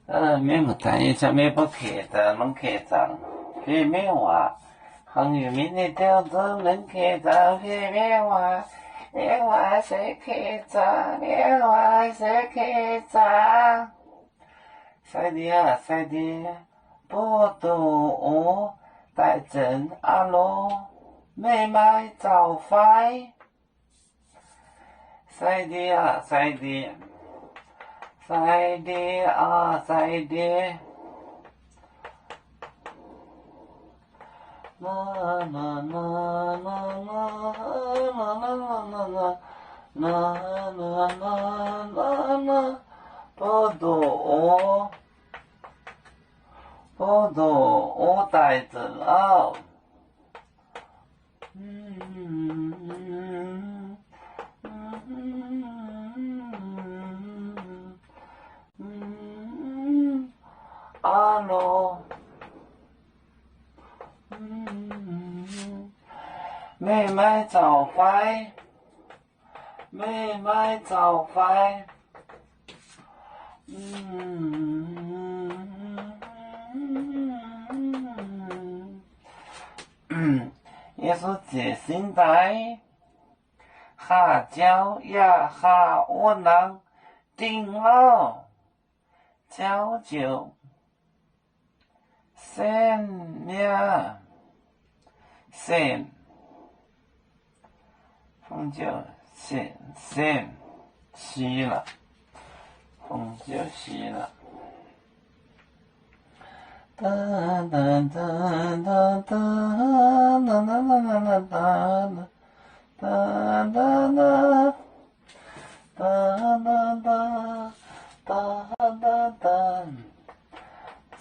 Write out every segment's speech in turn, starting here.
咩冇睇嘢就咩不企的，能企着，别咩话，朋友明天调走能企着，别咩话，别话谁企着，别话谁企着，晒的啊晒的，不多带阵阿罗，没买早饭，晒的啊晒的。晒的啊晒的，啦啦啦啦啦啦啦啦，不多带着了，阿罗，没买早饭，没买早饭，也是这现在，哈脚呀哈我能顶了，脚就。sen呀，sen， 风就sen 熄了，风就熄了。哒哒哒哒哒，啦啦啦啦啦哒哒哒哒哒哒哒哒哒。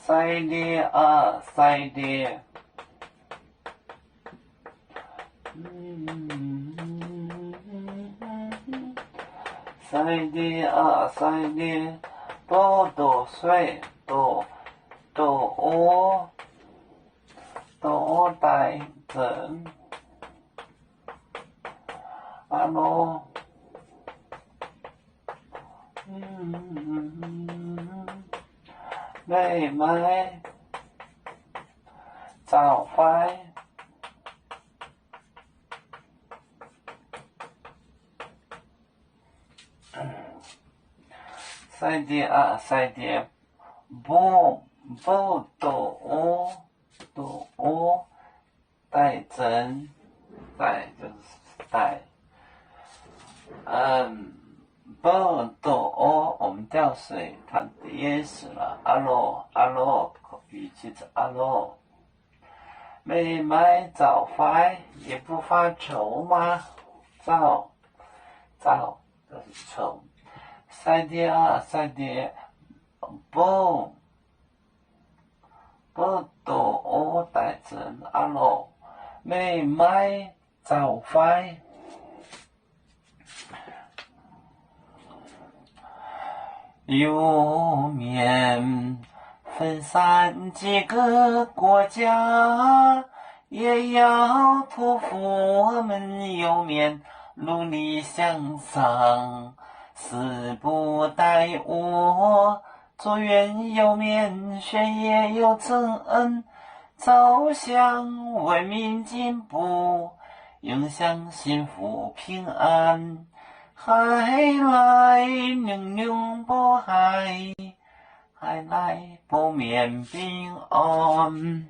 晒的啊晒的，晒的啊晒的，多睡多带阵，阿罗，没买早饭，晒的啊晒的，不多带针，带就是带，不多我们掉水，它跌死了，阿罗，语气是阿罗。没买早饭也不发愁吗？早就是愁。晒的啊晒的，不多带针阿罗，没买早饭。有面分散几个国家，也要托付我们有面努力向上，死不待我，做愿有面学业有成，走向文明进步，影响幸福平安。海来宁波海，海来不免平安。